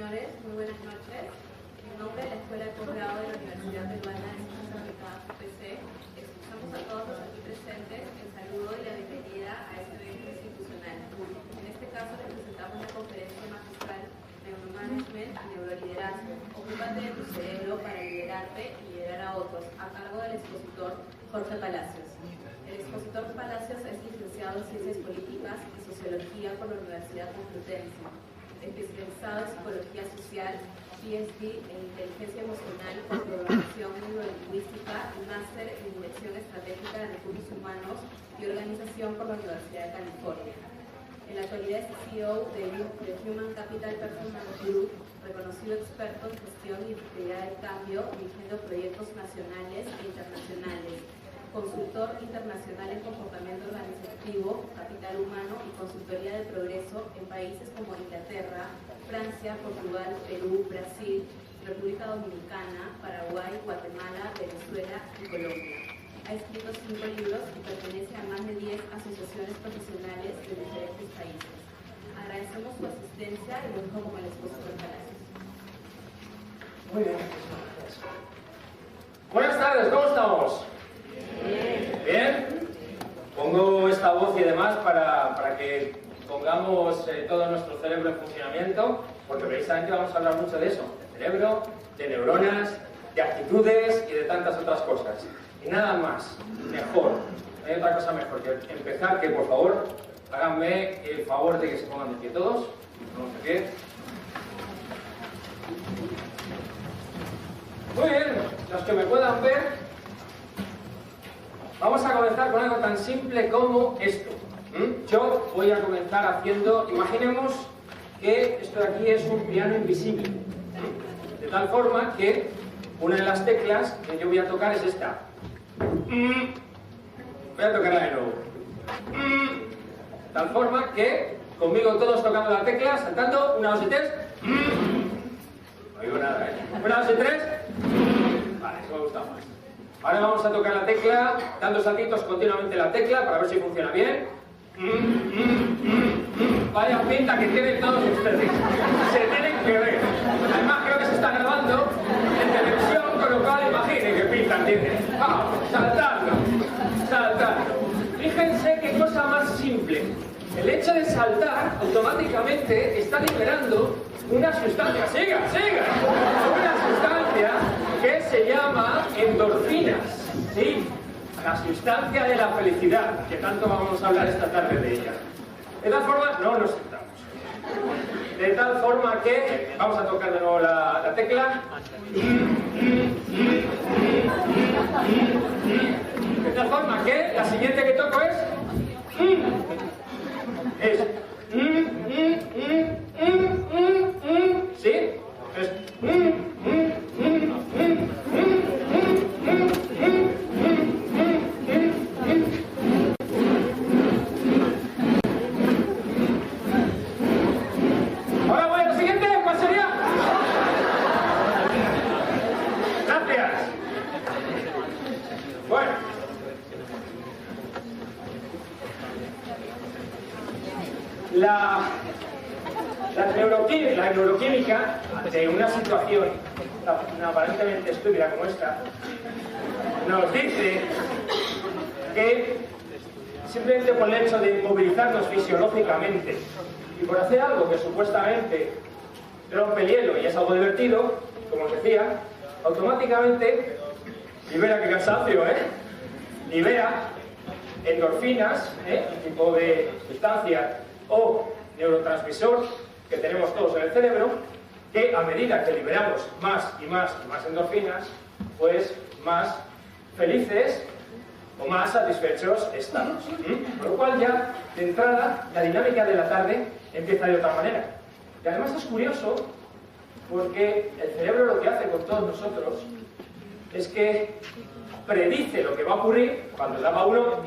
señores, muy buenas noches. En nombre de la Escuela de Posgrado de la Universidad Peruana de Ciencias Aplicadas UPC, excusamos a todos los aquí presentes el saludo y la bienvenida a este evento institucional. En este caso les presentamos la conferencia magistral Neuromanagement y Neuroliderazgo. Ocúpate de tu cerebro para liderarte y liderar a otros, a cargo del expositor Jorge Palacios. El expositor Palacios es licenciado en Ciencias Políticas y Sociología por la Universidad Complutense, especializado en Psicología Social, PhD en Inteligencia Emocional con Programación Neurolingüística y Máster en Dirección Estratégica de Recursos Humanos y Organización por la Universidad de California. En la actualidad es CEO de Human Capital Performance Group, reconocido experto en gestión y efectividad del cambio, dirigiendo proyectos nacionales e internacionales, consultor internacional en comportamiento organizativo, capital humano y consultoría de progreso en países como Inglaterra, Francia, Portugal, Perú, Brasil, República Dominicana, Paraguay, Guatemala, Venezuela y Colombia. Ha escrito 5 libros y pertenece a más de 10 asociaciones profesionales de diferentes países. Agradecemos su asistencia y lo dejo como el expositor Palacios. Muy bien. Buenas tardes, ¿cómo estamos? Bien. Pongo esta voz y demás para que pongamos todo nuestro cerebro en funcionamiento, porque precisamente vamos a hablar mucho de eso, de cerebro, de neuronas, de actitudes y de tantas otras cosas. Y nada más, mejor, no hay otra cosa mejor que empezar, que por favor háganme el favor de que se pongan de pie todos. Vamos de pie. Muy bien, los que me puedan ver, vamos a comenzar con algo tan simple como esto. Yo voy a comenzar haciendo, imaginemos que esto de aquí es un piano invisible, de tal forma que una de las teclas que yo voy a tocar es esta. Voy a tocarla de nuevo. De tal forma que conmigo todos tocando la tecla, saltando, 1, 2 y 3. No oigo nada, 1, 2 y 3. Vale, eso me gusta más. Ahora vamos a tocar la tecla, dando saltitos continuamente la tecla para ver si funciona bien. Vaya pinta que tienen todos ustedes. Se tienen que ver. Además creo que se está grabando en televisión, con lo cual imaginen qué pinta tienen. Vamos, saltando, saltando. Fíjense qué cosa más simple. El hecho de saltar automáticamente está liberando una sustancia. ¡Siga, siga! Una sustancia que se llama endorfinas. ¿Sí? La sustancia de la felicidad, que tanto vamos a hablar esta tarde de ella. De tal forma, no nos sentamos. De tal forma que, vamos a tocar de nuevo la tecla. De tal forma que la siguiente que toco es... ¿Sí? Es... Ahora voy a la siguiente, ¿cuál sería? Gracias. Bueno. La neuroquímica de una situación aparentemente estúpida como esta nos dice que simplemente por el hecho de movilizarnos fisiológicamente y por hacer algo que supuestamente rompe el hielo y es algo divertido, como os decía, automáticamente libera, qué cansancio, libera endorfinas, un tipo de sustancia o neurotransmisor que tenemos todos en el cerebro, que a medida que liberamos más y más y más endorfinas, pues más felices o más satisfechos estamos. Con lo cual ya, de entrada, la dinámica de la tarde empieza de otra manera. Y además es curioso porque el cerebro lo que hace con todos nosotros es que predice lo que va a ocurrir cuando daba uno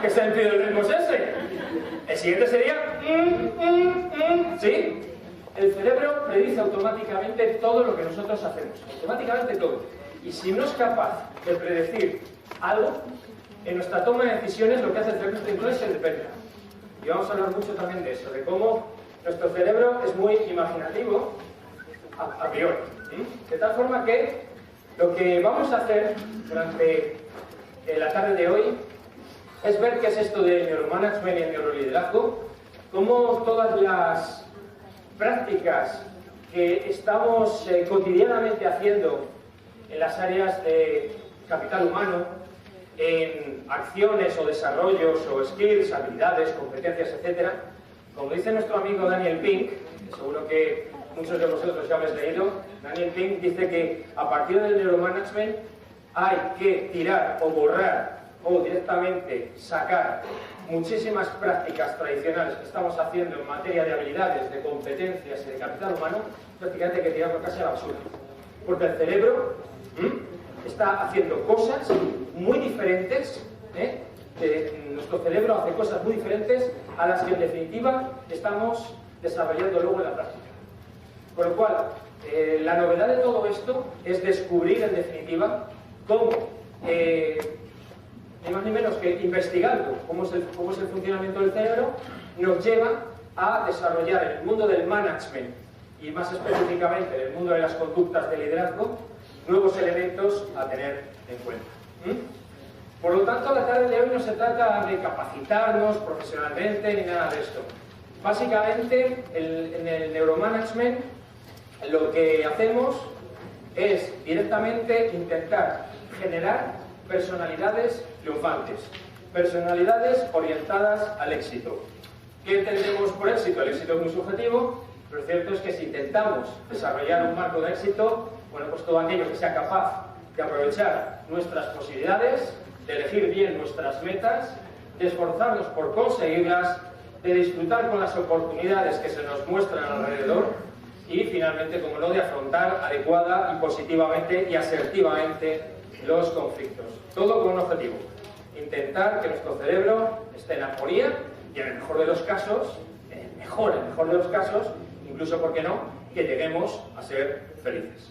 ¿Qué sentido del ritmo es ese? El siguiente sería ¿sí? El cerebro predice automáticamente todo lo que nosotros hacemos, automáticamente todo. Y si no es capaz de predecir algo, en nuestra toma de decisiones lo que hace el cerebro entonces se depende. Y vamos a hablar mucho también de eso, de cómo nuestro cerebro es muy imaginativo a priori. De tal forma que lo que vamos a hacer durante la tarde de hoy es ver qué es esto de neuromanagement y el neuroliderazgo, cómo todas las prácticas que estamos cotidianamente haciendo en las áreas de capital humano, en acciones o desarrollos o skills, habilidades, competencias, etc. Como dice nuestro amigo Daniel Pink, que seguro que muchos de vosotros ya habéis leído, Daniel Pink dice que a partir del neuromanagement hay que tirar o borrar o directamente sacar muchísimas prácticas tradicionales que estamos haciendo en materia de habilidades, de competencias y de capital humano, prácticamente hay que tirarlo casi a la basura. Porque el cerebro está haciendo cosas muy diferentes, nuestro cerebro hace cosas muy diferentes a las que en definitiva estamos desarrollando luego en la práctica. Por lo cual, la novedad de todo esto es descubrir en definitiva cómo, ni más ni menos que investigando cómo es el funcionamiento del cerebro, nos lleva a desarrollar en el mundo del management y más específicamente en el mundo de las conductas de liderazgo, nuevos elementos a tener en cuenta. Por lo tanto, la tarde de hoy no se trata de capacitarnos profesionalmente ni nada de esto. Básicamente, en el neuromanagement, lo que hacemos es directamente intentar generar personalidades triunfantes, personalidades orientadas al éxito. ¿Qué entendemos por éxito? El éxito es muy subjetivo, pero lo cierto es que si intentamos desarrollar un marco de éxito, bueno, pues todo aquello que sea capaz de aprovechar nuestras posibilidades, de elegir bien nuestras metas, de esforzarnos por conseguirlas, de disfrutar con las oportunidades que se nos muestran alrededor y finalmente, como no, de afrontar adecuada y positivamente y asertivamente los conflictos. Todo con un objetivo: intentar que nuestro cerebro esté en armonía y en el mejor de los casos, incluso, ¿por qué no?, que lleguemos a ser felices.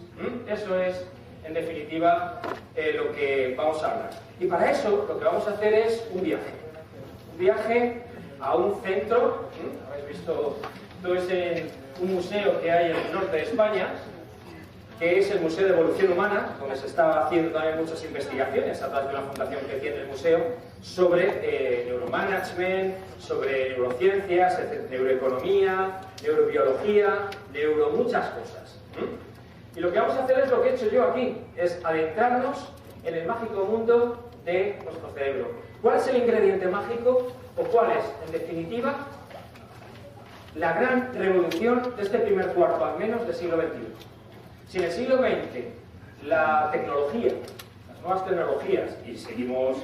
Eso es, en definitiva, lo que vamos a hablar. Y para eso, lo que vamos a hacer es un viaje. Un viaje a un centro, habéis visto, esto es en un museo que hay en el norte de España, que es el Museo de Evolución Humana, donde se está haciendo también muchas investigaciones a través de una fundación que tiene el museo sobre neuromanagement, sobre neurociencias, neuroeconomía, neurobiología, muchas cosas. Y lo que vamos a hacer es lo que he hecho yo aquí, es adentrarnos en el mágico mundo de nuestro cerebro. ¿Cuál es el ingrediente mágico o cuál es, en definitiva, la gran revolución de este primer cuarto, al menos, del siglo XXI? Si en el siglo XX la tecnología, las nuevas tecnologías, y seguimos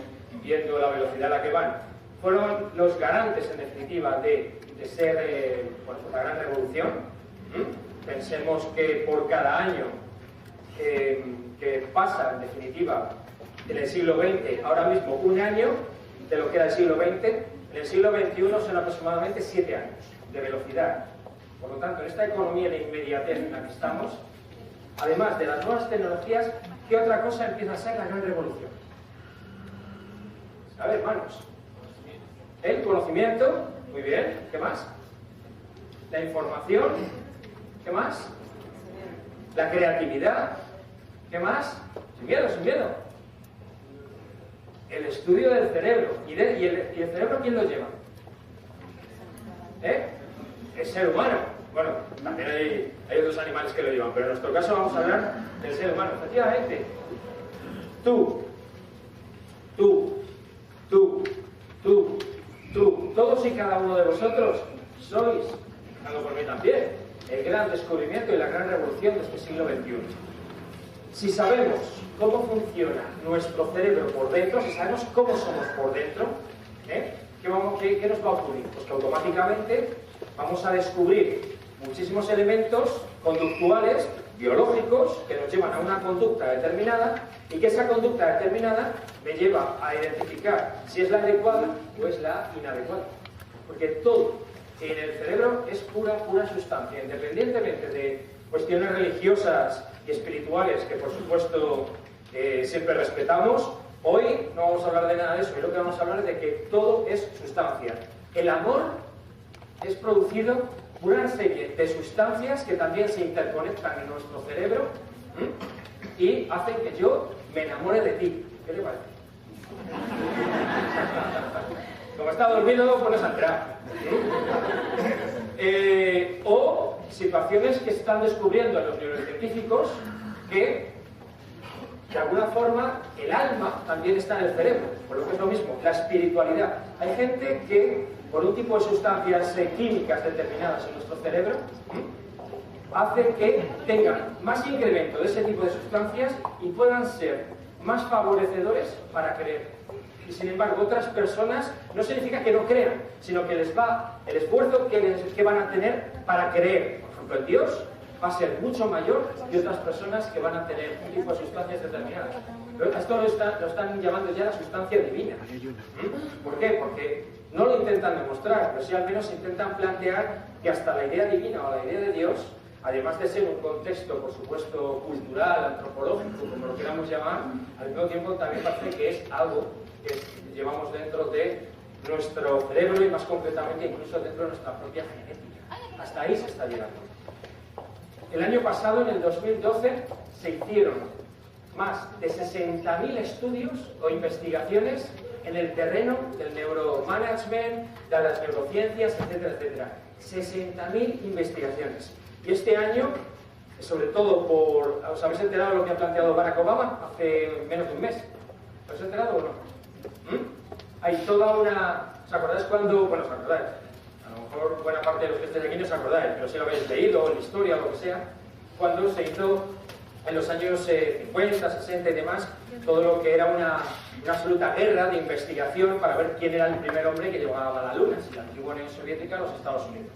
viendo la velocidad a la que van, fueron los garantes, en definitiva, de ser la gran revolución, pensemos que por cada año que pasa, en definitiva, en el siglo XX, ahora mismo un año de lo que era el siglo XX, en el siglo XXI son aproximadamente 7 años de velocidad. Por lo tanto, en esta economía de inmediatez en la que estamos, además de las nuevas tecnologías, ¿qué otra cosa empieza a ser la gran revolución? A ver, hermanos. El conocimiento, muy bien, ¿qué más? La información, ¿qué más? La creatividad, ¿qué más? Sin miedo, sin miedo. El estudio del cerebro. ¿Y el cerebro quién lo lleva? El ser humano. Bueno, también hay otros animales que lo llevan, pero en nuestro caso vamos a hablar del ser humano. Efectivamente, todos y cada uno de vosotros sois, empezando por mí también, el gran descubrimiento y la gran revolución de este siglo XXI. Si sabemos cómo funciona nuestro cerebro por dentro, si sabemos cómo somos por dentro, ¿qué nos va a ocurrir? Pues que automáticamente vamos a descubrir muchísimos elementos conductuales, biológicos, que nos llevan a una conducta determinada y que esa conducta determinada me lleva a identificar si es la adecuada o es la inadecuada. Porque todo en el cerebro es pura sustancia, independientemente de cuestiones religiosas y espirituales que por supuesto siempre respetamos. Hoy no vamos a hablar de nada de eso, hoy lo que vamos a hablar es de que todo es sustancia. El amor es producido por una serie de sustancias que también se interconectan en nuestro cerebro y hacen que yo me enamore de ti. ¿Qué te parece? Como está dormido, pues no se ha enterado. O situaciones que están descubriendo los neurocientíficos que, de alguna forma, el alma también está en el cerebro, por lo que es lo mismo, la espiritualidad. Hay gente que, por un tipo de sustancias químicas determinadas en nuestro cerebro, hace que tengan más incremento de ese tipo de sustancias y puedan ser más favorecedores para creer. Y sin embargo, otras personas no significa que no crean, sino que les va el esfuerzo que van a tener para creer. Por ejemplo, en Dios va a ser mucho mayor que otras personas que van a tener un tipo de sustancias determinadas. Pero esto lo están llamando ya la sustancia divina. ¿Por qué? Porque no lo intentan demostrar, pero sí al menos intentan plantear que hasta la idea divina o la idea de Dios, además de ser un contexto, por supuesto, cultural, antropológico, como lo queramos llamar, al mismo tiempo también parece que es algo que llevamos dentro de nuestro cerebro y más concretamente incluso dentro de nuestra propia genética. Hasta ahí se está llegando. El año pasado, en el 2012, se hicieron más de 60.000 estudios o investigaciones en el terreno del neuromanagement, de las neurociencias, etcétera, etcétera. 60.000 investigaciones. Y este año, sobre todo por... ¿Os habéis enterado de lo que ha planteado Barack Obama hace menos de un mes? ¿Os habéis enterado o no? Hay toda una... ¿Os acordáis cuando...? Bueno, os acordáis. A lo mejor buena parte de los que estáis aquí no os acordáis, pero si lo habéis leído, en la historia o lo que sea, cuando se hizo en los años 50, 60 y demás, todo lo que era una absoluta guerra de investigación para ver quién era el primer hombre que llegaba a la Luna, si la antigua Unión Soviética o los Estados Unidos.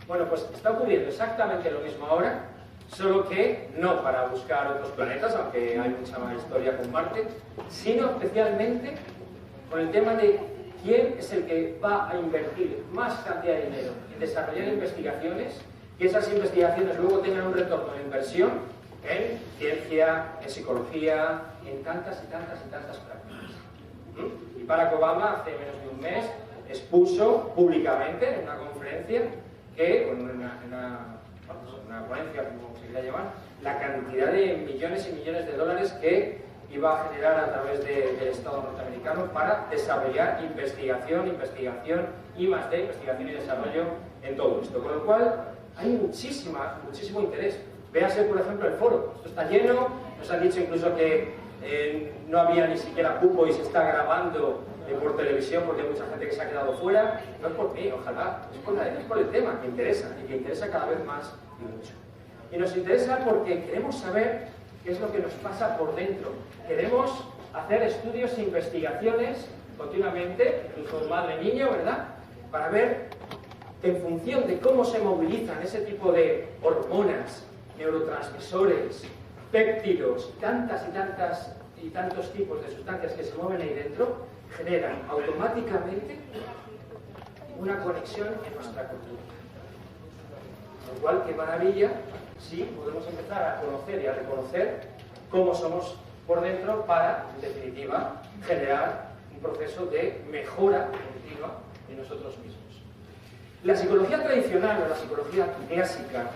Bueno, pues está ocurriendo exactamente lo mismo ahora, solo que no para buscar otros planetas, aunque hay mucha más historia con Marte, sino especialmente con el tema de quién es el que va a invertir más cantidad de dinero en desarrollar investigaciones, que esas investigaciones luego tengan un retorno de inversión en ciencia, en psicología, en tantas y tantas y tantas prácticas. Y Barack Obama hace menos de un mes expuso públicamente en una conferencia que, en una ponencia, como se quiera llamar, la cantidad de millones y millones de dólares que iba a generar a través del Estado norteamericano para desarrollar investigación y más de investigación y desarrollo en todo esto. Con lo cual, hay muchísimo interés. Véase, por ejemplo, el foro. Esto está lleno, nos han dicho incluso que no había ni siquiera cupo y se está grabando por televisión porque hay mucha gente que se ha quedado fuera. No es por mí, ojalá, es por el tema que interesa y que interesa cada vez más y mucho. Y nos interesa porque queremos saber qué es lo que nos pasa por dentro. Queremos hacer estudios e investigaciones continuamente, incluso madre-niño, ¿verdad? Para ver, en función de cómo se movilizan ese tipo de hormonas, neurotransmisores, péptidos, tantas y tantos tipos de sustancias que se mueven ahí dentro, generan automáticamente una conexión en nuestra cultura. Con lo cual, qué maravilla si podemos empezar a conocer y a reconocer cómo somos por dentro para, en definitiva, generar un proceso de mejora continua de nosotros mismos. La psicología tradicional o la psicología clásica,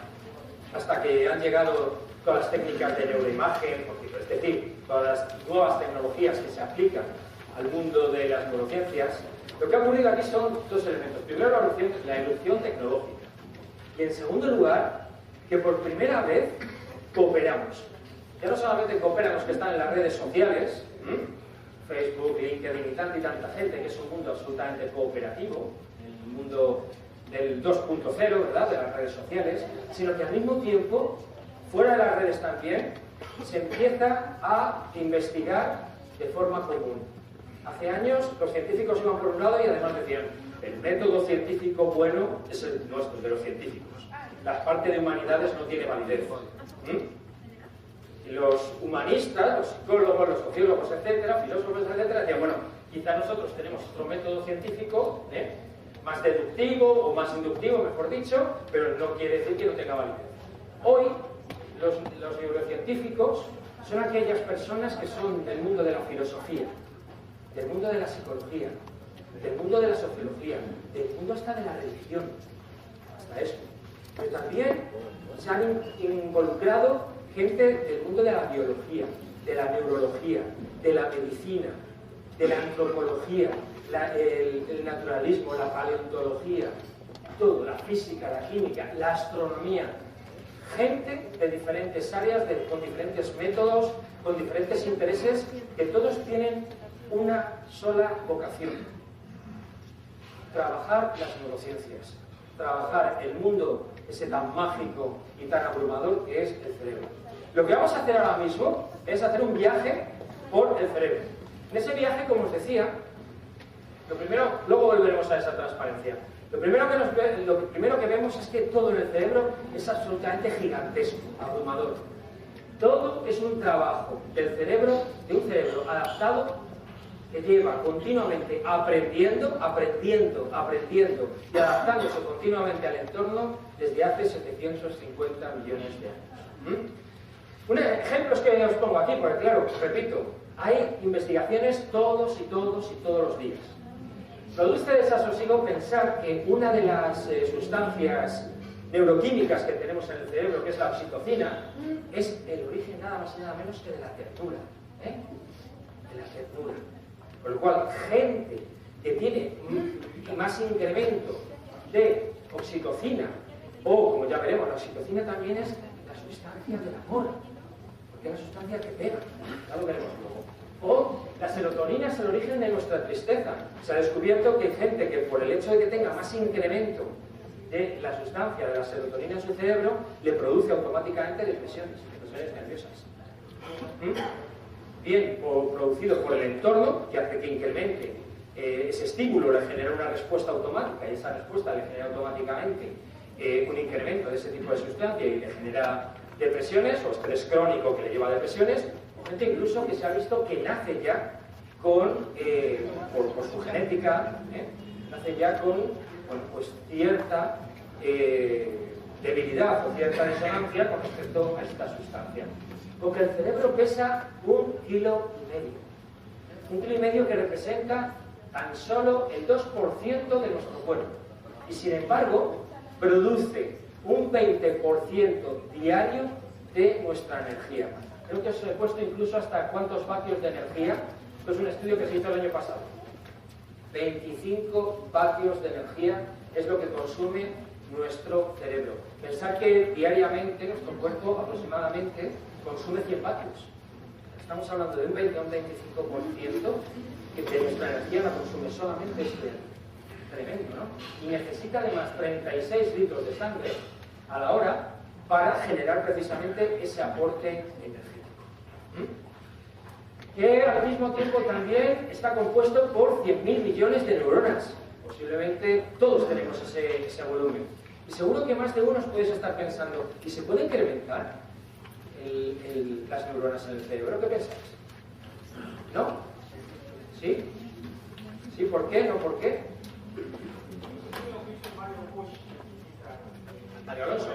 hasta que han llegado todas las técnicas de neuroimagen, es decir, todas las nuevas tecnologías que se aplican al mundo de las neurociencias, lo que ha ocurrido aquí son dos elementos. Primero, la evolución tecnológica. Y en segundo lugar, que por primera vez cooperamos. Ya no solamente cooperan los que están en las redes sociales, Facebook, LinkedIn y tanta gente, que es un mundo absolutamente cooperativo, el mundo del 2.0, ¿verdad?, de las redes sociales, sino que al mismo tiempo, fuera de las redes también, se empieza a investigar de forma común. Hace años los científicos iban por un lado y además decían, el método científico bueno es el nuestro, de los científicos. La parte de humanidades no tiene validez. Y los humanistas, los psicólogos, los sociólogos, etcétera, filósofos, etcétera, decían, bueno, quizá nosotros tenemos otro método científico, más deductivo o más inductivo, mejor dicho, pero no quiere decir que no tenga validez. Hoy, los neurocientíficos son aquellas personas que son del mundo de la filosofía, del mundo de la psicología, del mundo de la sociología, del mundo hasta de la religión, hasta eso. Pero también se han involucrado gente del mundo de la biología, de la neurología, de la medicina, de la antropología, el naturalismo, la paleontología, todo, la física, la química, la astronomía. Gente de diferentes áreas, con diferentes métodos, con diferentes intereses, que todos tienen una sola vocación: trabajar las neurociencias, trabajar el mundo ese tan mágico y tan abrumador que es el cerebro. Lo que vamos a hacer ahora mismo es hacer un viaje por el cerebro. En ese viaje, como os decía, lo primero, luego volveremos a esa transparencia. Lo primero que vemos es que todo en el cerebro es absolutamente gigantesco, abrumador. Todo es un trabajo del cerebro, de un cerebro adaptado, que lleva continuamente aprendiendo y adaptándose continuamente al entorno desde hace 750 millones de años. Un ejemplo es que os pongo aquí, porque claro, repito, hay investigaciones todos los días. Produce desasosiego pensar que una de las sustancias neuroquímicas que tenemos en el cerebro, que es la oxitocina, es el origen nada más y nada menos que de la ternura. De la ternura. Con lo cual, gente que tiene más incremento de oxitocina, o como ya veremos, la oxitocina también es la sustancia del amor, porque es la sustancia que pega, ya lo veremos luego. O la serotonina es el origen de nuestra tristeza. Se ha descubierto que hay gente que por el hecho de que tenga más incremento de la sustancia de la serotonina en su cerebro, le produce automáticamente depresiones nerviosas. Bien, o producido por el entorno, que hace que incremente ese estímulo, le genera una respuesta automática, y esa respuesta le genera automáticamente un incremento de ese tipo de sustancia y le genera depresiones, o estrés crónico que le lleva a depresiones, o gente incluso que se ha visto que nace ya con, por su genética, nace ya con, bueno, pues cierta debilidad o cierta disonancia con respecto a esta sustancia. Porque el cerebro pesa 1,5 kilos. 1,5 kilos que representa tan solo el 2% de nuestro cuerpo. Y sin embargo, produce un 20% diario de nuestra energía. Creo que os he puesto incluso hasta cuántos vatios de energía. Esto es un estudio que se hizo el año pasado. 25 vatios de energía es lo que consume nuestro cerebro. Pensad que diariamente nuestro cuerpo aproximadamente consume 100 vatios. Estamos hablando de un 20 a un 25% que de nuestra energía la consume solamente este elemento, ¿no? Y necesita además 36 litros de sangre a la hora para generar precisamente ese aporte energético. Que al mismo tiempo también está compuesto por 100.000 millones de neuronas. Posiblemente todos tenemos ese volumen. Y seguro que más de uno os podéis estar pensando, ¿y se puede incrementar las neuronas en el cerebro? ¿Qué pensáis? ¿No? ¿Sí? ¿Sí? ¿Por qué? ¿No por qué? Mario Alonso.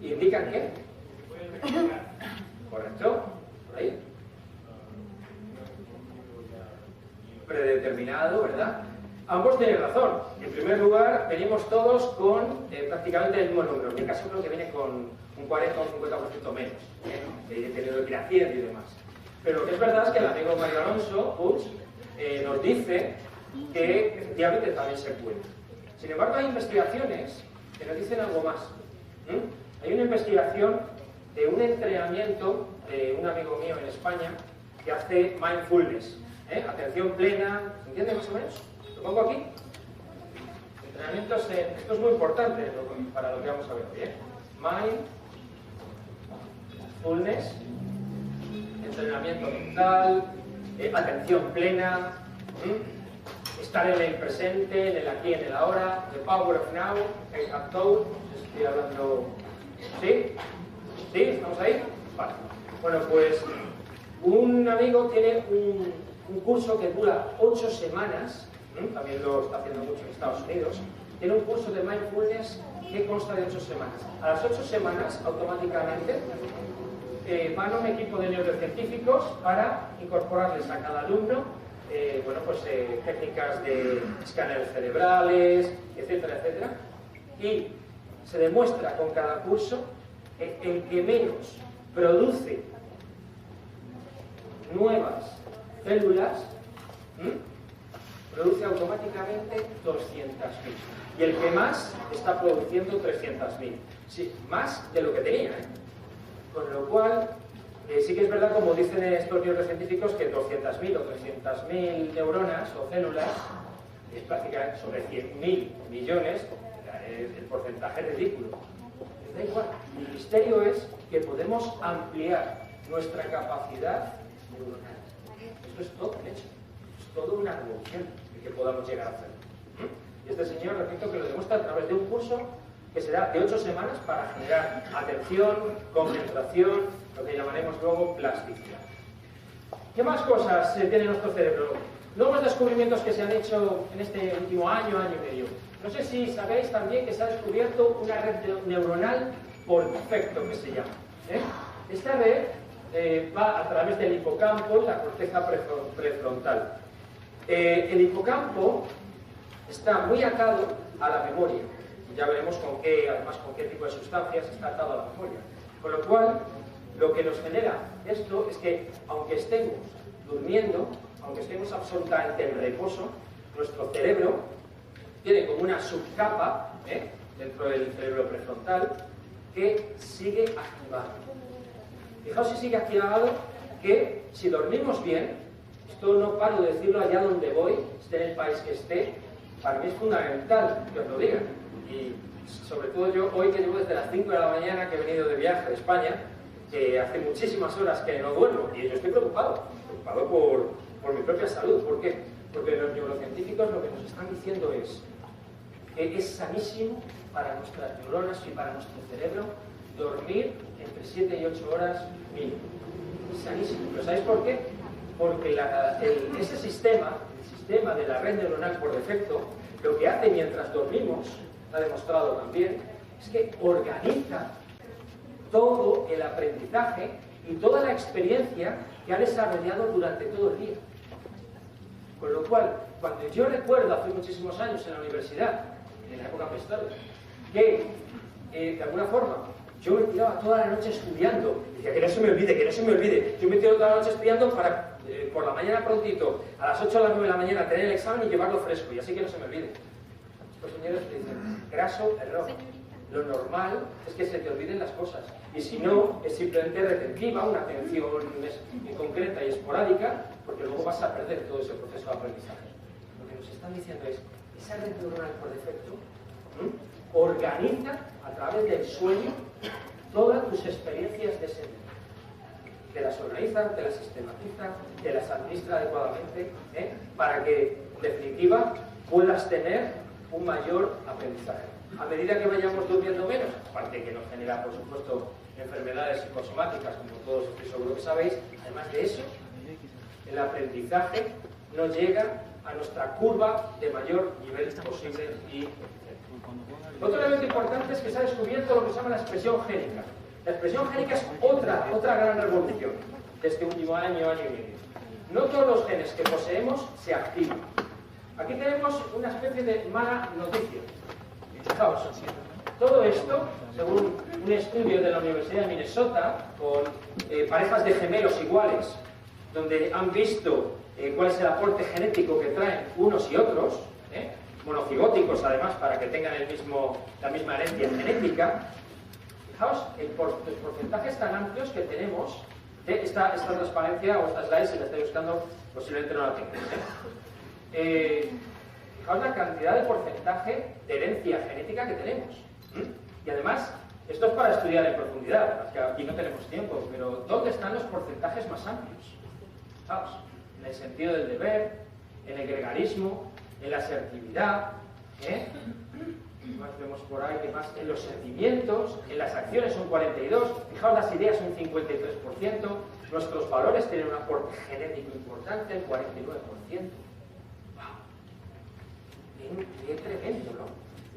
¿Y indican qué? ¿Correcto? ¿Por ahí? Predeterminado, ¿verdad? Ambos tienen razón. En primer lugar, venimos todos con prácticamente el mismo número. En mi caso creo que viene con un 40 o un 50% menos. He tenido que ir haciendo y demás. Pero lo que es verdad es que el amigo Mario Alonso Puig nos dice que efectivamente también se puede. Sin embargo, hay investigaciones que nos dicen algo más. Hay una investigación de un entrenamiento de un amigo mío en España que hace mindfulness, atención plena. ¿Se entiende más o menos? ¿Lo pongo aquí? Entrenamientos, esto es muy importante para lo que vamos a ver hoy. Mindfulness, entrenamiento mental, atención plena, estar en el presente, en el aquí, en el ahora, the power of now, el actor, estoy hablando. ¿Sí? ¿Sí? ¿Estamos ahí? Vale. Bueno, pues un amigo tiene un curso que dura 8 semanas, también lo está haciendo mucho en Estados Unidos, tiene un curso de mindfulness que consta de 8 semanas. A las 8 semanas, automáticamente, van a un equipo de neurocientíficos para incorporarles a cada alumno técnicas de escáneres cerebrales, etcétera, etcétera. Y se demuestra con cada curso el que menos produce nuevas células, produce automáticamente 200.000. Y el que más está produciendo 300.000. Sí, más de lo que tenía, ¿eh? Con lo cual, sí que es verdad, como dicen estos neurocientíficos, que 200.000 o 300.000 neuronas o células es prácticamente sobre 100.000 millones, el porcentaje es ridículo. Da igual. El misterio es que podemos ampliar nuestra capacidad neuronal. Esto es todo un hecho. Es todo una revolución de que podamos llegar a hacer. Y este señor, repito, que lo demuestra a través de un curso que será de 8 semanas para generar atención, concentración, lo que llamaremos luego plasticidad. ¿Qué más cosas tiene nuestro cerebro? Nuevos descubrimientos que se han hecho en este último año, año y medio. No sé si sabéis también que se ha descubierto una red neuronal por defecto, que se llama. Esta red va a través del hipocampo y la corteza prefrontal. El hipocampo está muy atado a la memoria. Ya veremos con qué tipo de sustancias está atado a la memoria. Con lo cual, lo que nos genera esto es que, aunque estemos durmiendo, aunque estemos absolutamente en reposo, nuestro cerebro tiene como una subcapa dentro del cerebro prefrontal que sigue activado. Fijaos si sigue activado, que si dormimos bien, esto no paro de decirlo allá donde voy, esté en el país que esté, para mí es fundamental que os lo digan. Y sobre todo yo hoy, que llevo desde las 5 de la mañana, que he venido de viaje de España, que hace muchísimas horas que no duermo, y yo estoy preocupado por mi propia salud. ¿Por qué? Porque los neurocientíficos lo que nos están diciendo es que es sanísimo para nuestras neuronas y para nuestro cerebro dormir entre 7 y 8 horas mínimo. Es sanísimo. ¿Pero sabéis por qué? Porque ese sistema, el sistema de la red neuronal por defecto, lo que hace mientras dormimos, está demostrado también, es que organiza todo el aprendizaje y toda la experiencia que ha desarrollado durante todo el día. Con lo cual, cuando yo recuerdo hace muchísimos años en la universidad, en la época prehistórica, que de alguna forma yo me tiraba toda la noche estudiando, decía que no se me olvide, que no se me olvide, yo me tiraba toda la noche estudiando para por la mañana prontito, a las 8 o las 9 de la mañana tener el examen y llevarlo fresco, y así que no se me olvide. Los señores te dicen, graso error. Lo normal es que se te olviden las cosas. Y si no, es simplemente retentiva, una atención concreta y esporádica, porque luego vas a perder todo ese proceso de aprendizaje. Lo que nos están diciendo es, esa red neuronal por defecto organiza a través del sueño todas tus experiencias de ese día. Te las organiza, te las sistematiza, te las administra adecuadamente, para que, en definitiva, puedas tener un mayor aprendizaje. A medida que vayamos durmiendo menos, aparte que nos genera, por supuesto, enfermedades psicosomáticas, como todos estoy seguro que sabéis, además de eso, el aprendizaje no llega a nuestra curva de mayor nivel posible y otro elemento importante es que se ha descubierto lo que se llama la expresión génica. La expresión génica es otra gran revolución de este último año, año y medio. No todos los genes que poseemos se activan. Aquí tenemos una especie de mala noticia. Fijaos, todo esto, según un estudio de la Universidad de Minnesota, con parejas de gemelos iguales, donde han visto cuál es el aporte genético que traen unos y otros, monocigóticos además, para que tengan la misma herencia genética. Fijaos, los porcentajes tan amplios que tenemos de esta transparencia o esta slide, si la estáis buscando, posiblemente no la tengáis. Fijaos la cantidad de porcentaje de herencia genética que tenemos. Y además, esto es para estudiar en profundidad, porque aquí no tenemos tiempo, pero ¿dónde están los porcentajes más amplios? Fijaos, en el sentido del deber, en el gregarismo, en la asertividad, más vemos por ahí que más en los sentimientos, en las acciones son 42%, fijaos, las ideas son 53%, nuestros valores tienen un aporte genético importante, el 49%. ¡Wow! Bien tremendo, ¿no?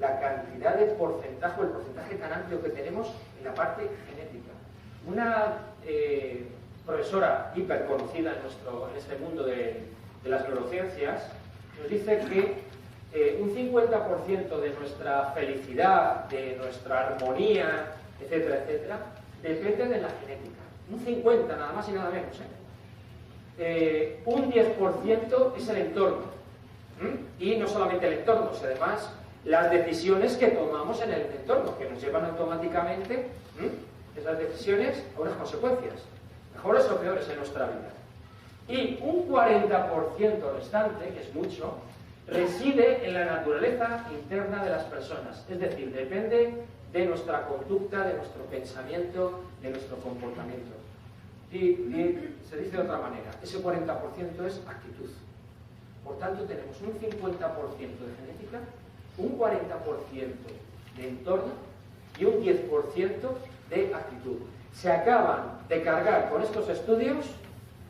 la cantidad de porcentaje, o el porcentaje tan amplio que tenemos en la parte genética. Una profesora hiper conocida en este mundo de las neurociencias nos dice que un 50% de nuestra felicidad, de nuestra armonía, etcétera, etcétera, depende de la genética. Un 50%, nada más y nada menos. Un 10% es el entorno. Y no solamente el entorno, sino además las decisiones que tomamos en el entorno, que nos llevan automáticamente esas decisiones a unas consecuencias, mejores o peores en nuestra vida. Y un 40% restante, que es mucho, reside en la naturaleza interna de las personas, es decir, depende de nuestra conducta, de nuestro pensamiento, de nuestro comportamiento. Y se dice de otra manera, ese 40% es actitud. Por tanto, tenemos un 50% de genética, un 40% de entorno y un 10% de actitud. Se acaban de cargar con estos estudios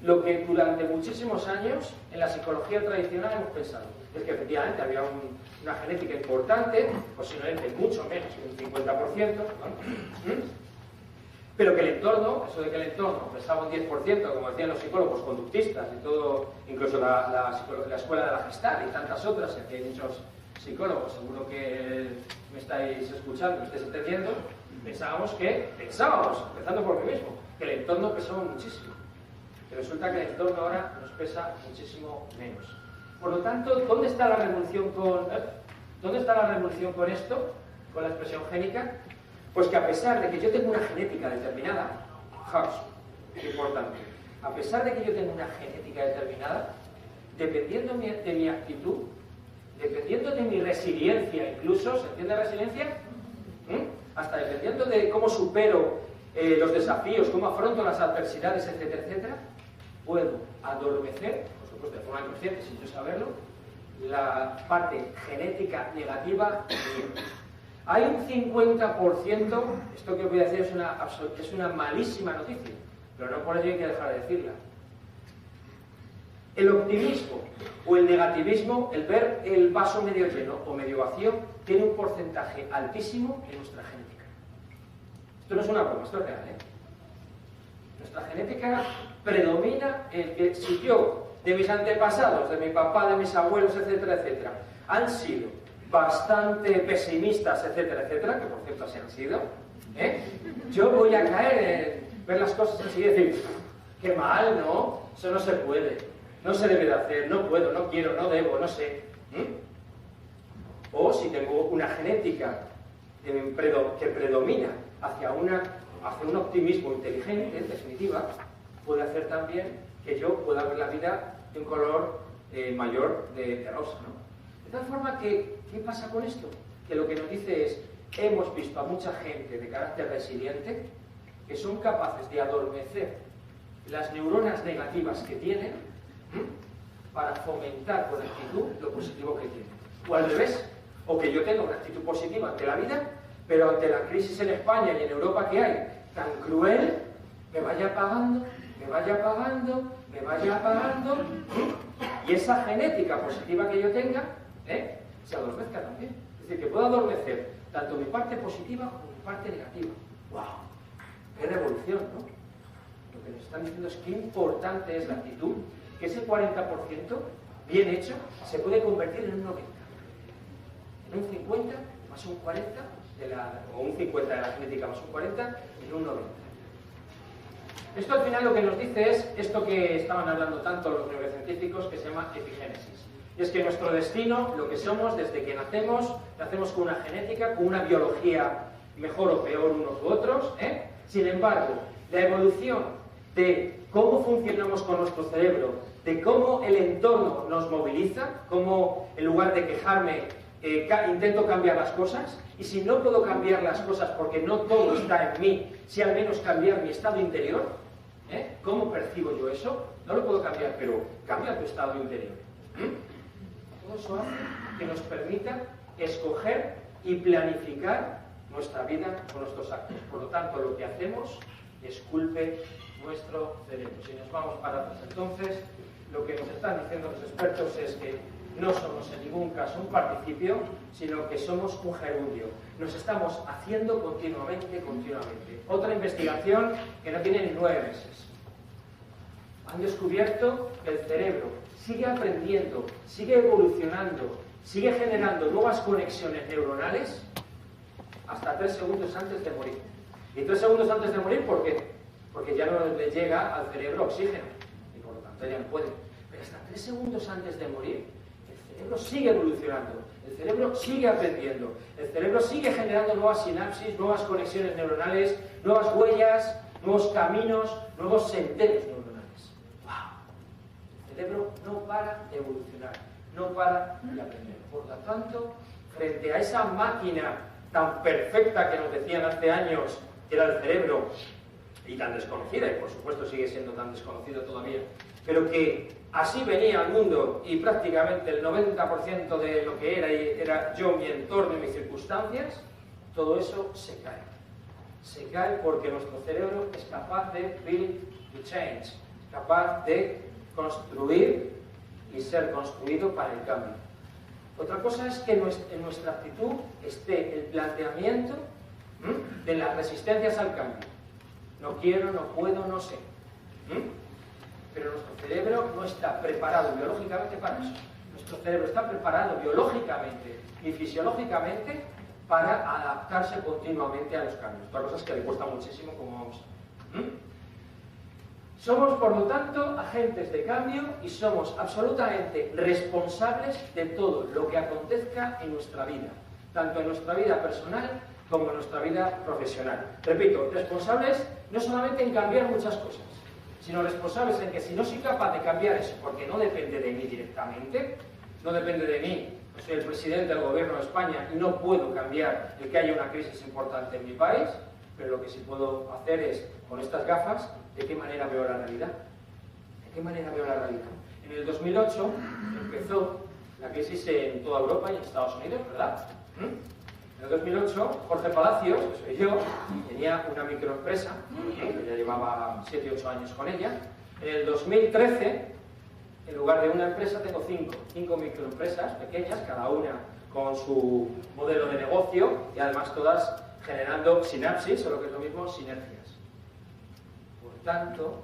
lo que durante muchísimos años en la psicología tradicional hemos pensado. Es que efectivamente había una genética importante, posiblemente mucho menos que un 50%, ¿no? Pero que el entorno, eso de que el entorno pesaba un 10%, como decían los psicólogos conductistas y todo, incluso la escuela de la Gestalt y tantas otras, que hay muchos psicólogos, seguro que me estáis escuchando, me estáis entendiendo, pensábamos, empezando por mí mismo, que el entorno pesaba muchísimo. Y resulta que el entorno ahora nos pesa muchísimo menos. Por lo tanto, ¿dónde está la revolución con esto, con la expresión génica? Pues que a pesar de que yo tengo una genética determinada, importante, a pesar de que yo tengo una genética determinada, dependiendo de mi actitud, dependiendo de mi resiliencia incluso, ¿se entiende resiliencia? Hasta dependiendo de cómo supero los desafíos, cómo afronto las adversidades, etcétera, etcétera, puedo adormecer, por supuesto de forma inconsciente, sin yo saberlo, la parte genética negativa mía. Hay un 50%, esto que os voy a decir es una malísima noticia, pero no por ello hay que dejar de decirla. El optimismo o el negativismo, el ver el vaso medio lleno o medio vacío, tiene un porcentaje altísimo en nuestra genética. Esto no es una broma, esto es real, Nuestra genética predomina en que si yo, de mis antepasados, de mi papá, de mis abuelos, etcétera, etcétera, han sido bastante pesimistas, etcétera, etcétera, que por cierto así han sido, yo voy a caer en ver las cosas así y decir, qué mal, ¿no? Eso no se puede, no se debe de hacer, no puedo, no quiero, no debo, no sé. O si tengo una genética que predomina hacia un optimismo inteligente, en definitiva, puede hacer también que yo pueda ver la vida de un color mayor de rosa, ¿no? De tal forma que, ¿qué pasa con esto? Que lo que nos dice es, hemos visto a mucha gente de carácter resiliente que son capaces de adormecer las neuronas negativas que tienen para fomentar con actitud lo positivo que tienen. O al revés, o que yo tenga una actitud positiva ante la vida, pero ante la crisis en España y en Europa que hay, tan cruel, me vaya apagando, me vaya apagando, me vaya apagando, y esa genética positiva que yo tenga, se adormezca también. Es decir, que puedo adormecer tanto mi parte positiva como mi parte negativa. ¡Wow! ¡Qué revolución!, ¿no? Lo que nos están diciendo es qué importante es la actitud, que ese 40% bien hecho se puede convertir en un 90%. En un 50 más un 40, o un 50 de la genética más un 40, en un 90. Esto al final lo que nos dice es esto que estaban hablando tanto los neurocientíficos, que se llama epigénesis. Y es que nuestro destino, lo que somos desde que nacemos con una genética, con una biología mejor o peor unos u otros. Sin embargo, la evolución de cómo funcionamos con nuestro cerebro, de cómo el entorno nos moviliza, cómo en lugar de quejarme intento cambiar las cosas, y si no puedo cambiar las cosas porque no todo está en mí, si al menos cambiar mi estado interior, ¿cómo percibo yo eso? No lo puedo cambiar, pero cambia tu estado interior. Todo eso hace que nos permita escoger y planificar nuestra vida con nuestros actos. Por lo tanto, lo que hacemos esculpe nuestro cerebro. Si nos vamos para atrás, entonces, lo que nos están diciendo los expertos es que no somos en ningún caso un participio, sino que somos un gerundio. Nos estamos haciendo continuamente. Otra investigación que no tiene ni 9 meses. Han descubierto que el cerebro sigue aprendiendo, sigue evolucionando, sigue generando nuevas conexiones neuronales hasta 3 segundos antes de morir. ¿Y 3 segundos antes de morir por qué? Porque ya no le llega al cerebro oxígeno y por lo tanto ya no puede. Pero hasta 3 segundos antes de morir, el cerebro sigue evolucionando, el cerebro sigue aprendiendo, el cerebro sigue generando nuevas sinapsis, nuevas conexiones neuronales, nuevas huellas, nuevos caminos, nuevos senderos neuronales. El cerebro no para de evolucionar, no para de aprender. Por lo tanto, frente a esa máquina tan perfecta que nos decían hace años que era el cerebro, y tan desconocida, y por supuesto sigue siendo tan desconocido todavía, pero que así venía al mundo y prácticamente el 90% de lo que era yo, mi entorno y mis circunstancias, todo eso se cae. Se cae porque nuestro cerebro es capaz de build to change, capaz de construir y ser construido para el cambio. Otra cosa es que en nuestra actitud esté el planteamiento de las resistencias al cambio. No quiero, no puedo, no sé. Pero nuestro cerebro no está preparado biológicamente para eso. Nuestro cerebro está preparado biológicamente y fisiológicamente para adaptarse continuamente a los cambios. Otra cosa es que le cuesta muchísimo, como vamos a ver. Somos, por lo tanto, agentes de cambio y somos absolutamente responsables de todo lo que acontezca en nuestra vida, tanto en nuestra vida personal como en nuestra vida profesional. Repito, responsables no solamente en cambiar muchas cosas, sino responsables en que si no soy capaz de cambiar eso, porque no depende de mí directamente, no depende de mí, yo soy el presidente del gobierno de España y no puedo cambiar el que haya una crisis importante en mi país, pero lo que sí puedo hacer es, con estas gafas, ¿de qué manera veo la realidad? ¿De qué manera veo la realidad? En el 2008 empezó la crisis en toda Europa y en Estados Unidos, ¿verdad? En el 2008, Jorge Palacios, que soy yo, tenía una microempresa, que ya llevaba 7 u 8 años con ella. En el 2013, en lugar de una empresa, tengo 5 microempresas pequeñas, cada una con su modelo de negocio y además todas generando sinapsis, o lo que es lo mismo, sinergias. Por tanto,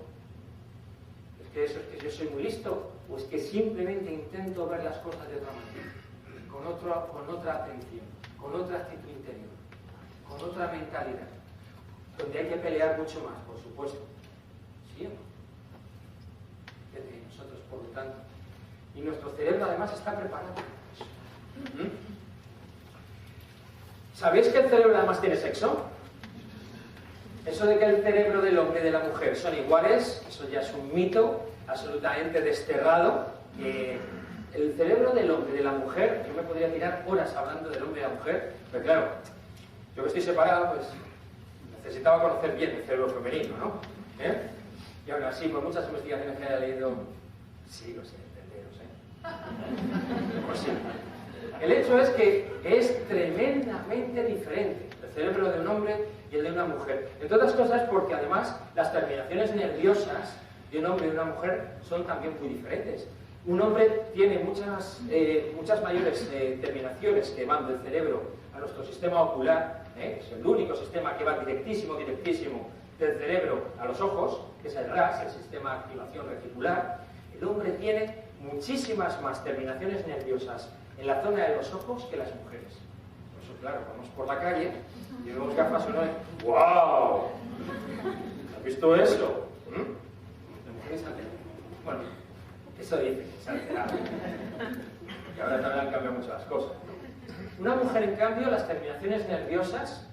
¿es que eso es que yo soy muy listo? ¿O es que simplemente intento ver las cosas de otra manera? Con otra atención, con otra actitud interior, con otra mentalidad, donde hay que pelear mucho más, por supuesto. ¿Sí o no? Que nosotros, por lo tanto. Y nuestro cerebro además está preparado para eso. ¿Sabéis que el cerebro además tiene sexo? Eso de que el cerebro del hombre y de la mujer son iguales, eso ya es un mito absolutamente desterrado. El cerebro del hombre y de la mujer, yo me podría tirar horas hablando del hombre y la mujer, pero claro, yo que estoy separado, pues necesitaba conocer bien el cerebro femenino, ¿no? Y aún así, por muchas investigaciones que haya leído, sigo sin entenderos, Pues sí. El hecho es que es tremendamente diferente el cerebro de un hombre y el de una mujer. Entre otras cosas porque además las terminaciones nerviosas de un hombre y de una mujer son también muy diferentes. Un hombre tiene muchas mayores terminaciones que van del cerebro a nuestro sistema ocular, es el único sistema que va directísimo del cerebro a los ojos, que es el RAS, el sistema de activación reticular. El hombre tiene muchísimas más terminaciones nerviosas en la zona de los ojos que las mujeres. Por eso, claro, vamos por la calle y vemos gafas o no es ¡wow! ¿Has visto eso? ¿La mujer es alterada? Bueno, eso dice, es alterada. Y ahora también han cambiado mucho las cosas. Una mujer, en cambio, las terminaciones nerviosas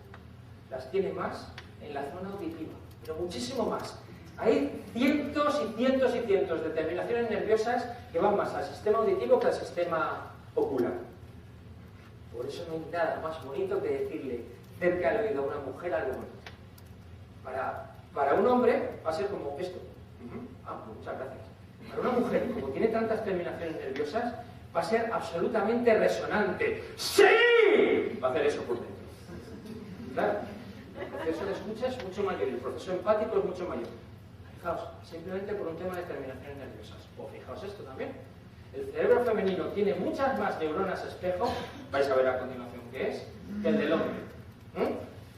las tiene más en la zona auditiva, pero muchísimo más. Hay cientos y cientos y cientos de terminaciones nerviosas que van más al sistema auditivo que al sistema ocular. Por eso no hay nada más bonito que decirle cerca del oído a una mujer algo bonito. Para un hombre va a ser como esto. Muchas gracias. Para una mujer, como tiene tantas terminaciones nerviosas, va a ser absolutamente resonante. ¡Sí! Va a hacer eso por dentro. Claro. El proceso de escucha es mucho mayor y el proceso empático es mucho mayor. Fijaos, simplemente por un tema de terminaciones nerviosas. O fijaos esto también. el cerebro femenino tiene muchas más neuronas espejo, vais a ver a continuación qué es, que el del hombre.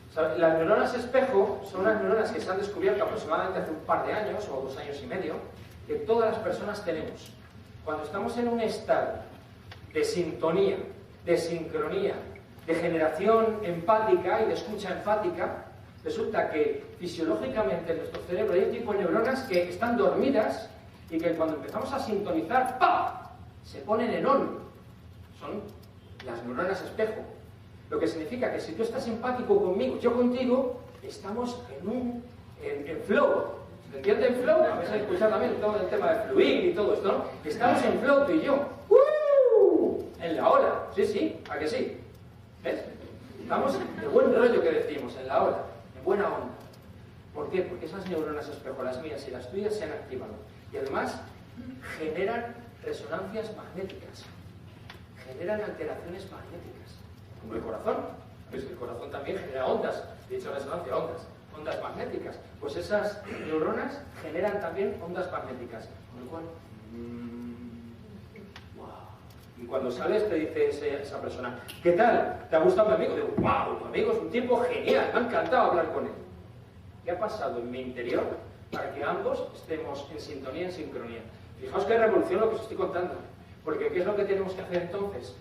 O sea, las neuronas espejo son unas neuronas que se han descubierto aproximadamente hace un par de años o 2 años y medio, que todas las personas tenemos. Cuando estamos en un estado de sintonía, de sincronía, de generación empática y de escucha enfática, resulta que fisiológicamente en nuestro cerebro hay un tipo de neuronas que están dormidas y que cuando empezamos a sintonizar, ¡pam!, se ponen en on. Son las neuronas espejo. Lo que significa que si tú estás empático conmigo, yo contigo, estamos en flow. ¿Se entiende en flow? A veces escuchado también todo el tema de fluir y todo esto, ¿no? Estamos en flow tú y yo. En la ola. Sí, sí, ¿a que sí? ¿Ves? Estamos de buen rollo que decimos, en la ola, en buena onda. ¿Por qué? Porque esas neuronas espejo, las mías y las tuyas, se han activado. Y además generan resonancias magnéticas. Generan alteraciones magnéticas. Como el corazón. Pues el corazón también genera ondas. De hecho, resonancia, ondas magnéticas. Pues esas neuronas generan también ondas magnéticas. Con lo cual, y cuando sales te dice esa persona, ¿qué tal? ¿Te ha gustado mi amigo? Digo, wow, tu amigo es un tipo genial, me ha encantado hablar con él. ¿Qué ha pasado en mi interior para que ambos estemos en sintonía, en sincronía? Fijaos qué revolución lo que os estoy contando. Porque ¿qué es lo que tenemos que hacer entonces?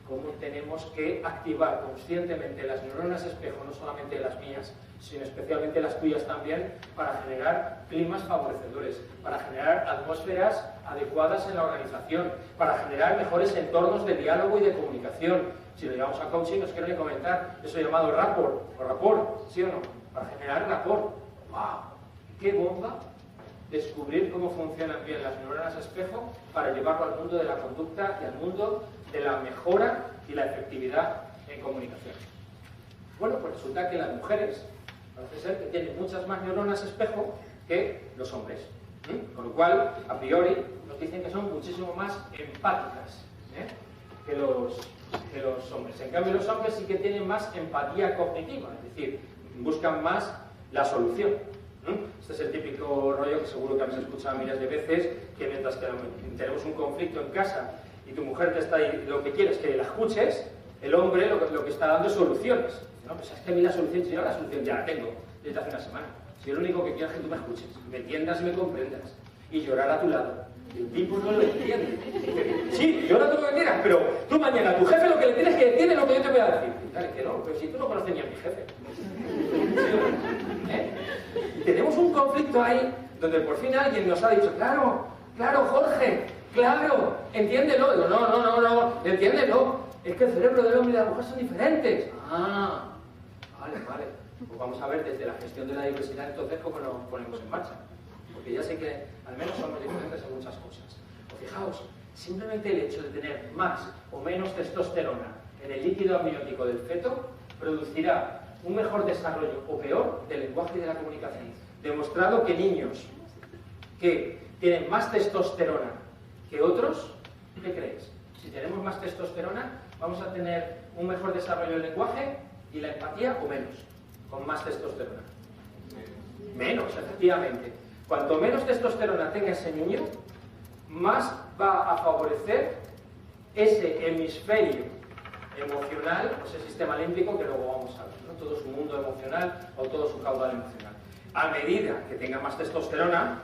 ¿Cómo tenemos que activar conscientemente las neuronas espejo, no solamente las mías, sino especialmente las tuyas también, para generar climas favorecedores, para generar atmósferas adecuadas en la organización, para generar mejores entornos de diálogo y de comunicación? Si lo llevamos a coaching, os quiero comentar eso llamado rapport, o rapport, ¿sí o no? Para generar rapport. ¡Wow! ¡Qué bomba! Descubrir cómo funcionan bien las neuronas espejo para llevarlo al mundo de la conducta y al mundo de la mejora y la efectividad en comunicación. Bueno, pues resulta que las mujeres parece ser que tienen muchas más neuronas espejo que los hombres. Con lo cual, a priori, nos dicen que son muchísimo más empáticas que los hombres. En cambio, los hombres sí que tienen más empatía cognitiva, es decir, buscan más la solución. Este es el típico rollo que seguro que habéis escuchado miles de veces, que mientras que tenemos un conflicto en casa y tu mujer te está ahí, lo que quiere es que la escuches, el hombre lo que está dando es soluciones. No, pues es que a mí la solución, si yo la solución ya la tengo desde hace una semana. Si yo lo único que quiero es que tú me escuches, me entiendas y me comprendas, y llorar a tu lado. El tipo no lo entiende. Sí, llora todo lo que quieras, pero tú mañana a tu jefe lo que le tienes que decir es lo que yo te voy a decir. Dale, que no, pero si tú no conoces ni a mi jefe. Y tenemos un conflicto ahí donde por fin alguien nos ha dicho, claro, Jorge, claro, entiéndelo. Digo, no, entiéndelo. Es que el cerebro del hombre y de la mujer son diferentes. Ah, vale. Pues vamos a ver desde la gestión de la diversidad entonces cómo nos ponemos en marcha. Porque ya sé que al menos somos diferentes en muchas cosas. Pues fijaos, simplemente el hecho de tener más o menos testosterona en el líquido amniótico del feto producirá un mejor desarrollo o peor del lenguaje y de la comunicación. Demostrado que niños que tienen más testosterona que otros, ¿qué creéis? Si tenemos más testosterona, vamos a tener un mejor desarrollo del lenguaje y la empatía o menos, con más testosterona. Menos, efectivamente. Cuanto menos testosterona tenga ese niño, más va a favorecer ese hemisferio emocional, ese sistema límbico que luego vamos a ver, ¿no? Todo su mundo emocional o todo su caudal emocional. A medida que tenga más testosterona,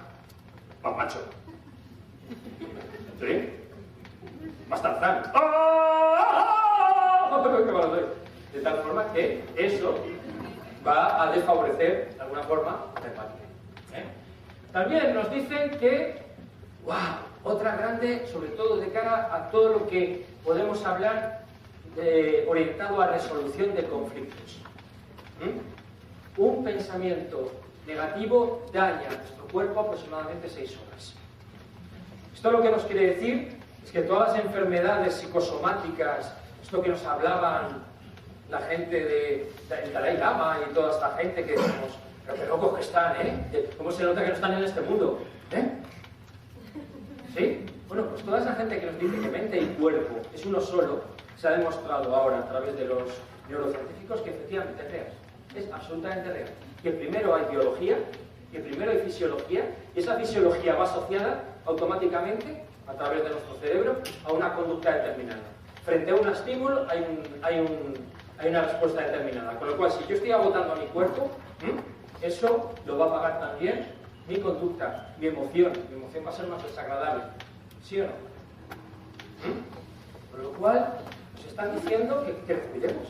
más macho. ¿Sí? Más tarzán. De tal forma que eso va a desfavorecer, de alguna forma, la empatía. También nos dicen que, otra grande, sobre todo de cara a todo lo que podemos hablar orientado a resolución de conflictos. Un pensamiento negativo daña a nuestro cuerpo aproximadamente 6 horas. Esto lo que nos quiere decir es que todas las enfermedades psicosomáticas, esto que nos hablaban la gente del Dalai Lama y toda esta gente que decimos, pero qué locos que están, ¿Cómo se nota que no están en este mundo? ¿Sí? Bueno, pues toda esa gente que nos dice que mente y cuerpo es uno solo, se ha demostrado ahora a través de los neurocientíficos que efectivamente es real. Es absolutamente real. Que primero hay biología, que primero hay fisiología, y esa fisiología va asociada automáticamente a través de nuestro cerebro a una conducta determinada. Frente a un estímulo hay una respuesta determinada. Con lo cual, si yo estoy agotando a mi cuerpo, eso lo va a pagar también mi conducta, mi emoción. Mi emoción va a ser más desagradable. ¿Sí o no? Con lo cual, nos están diciendo que nos cuidemos.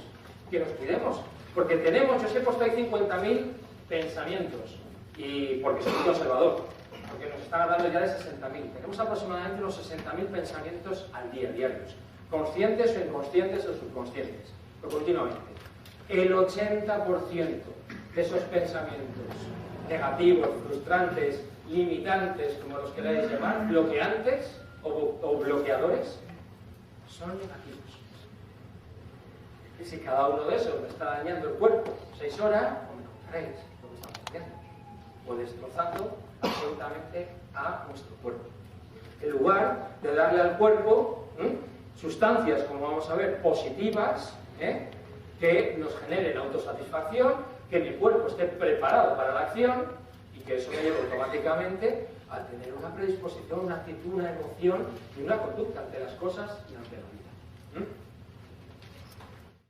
Que nos cuidemos. Porque tenemos, yo os he puesto ahí 50.000 pensamientos. Y porque soy conservador. Porque nos están hablando ya de 60.000. Tenemos aproximadamente unos 60.000 pensamientos al día, diarios. Conscientes o inconscientes o subconscientes. Pero continuamente. El 80% de esos pensamientos negativos, frustrantes, limitantes, como los queráis llamar, bloqueantes o bloqueadores, son negativos. Y si cada uno de esos me está dañando el cuerpo 6 horas, pues me contaréis lo que estamos haciendo. O destrozando absolutamente a nuestro cuerpo. En lugar de darle al cuerpo sustancias, como vamos a ver, positivas, que nos generen autosatisfacción, que mi cuerpo esté preparado para la acción y que eso me lleve automáticamente a tener una predisposición, una actitud, una emoción y una conducta ante las cosas y ante la vida.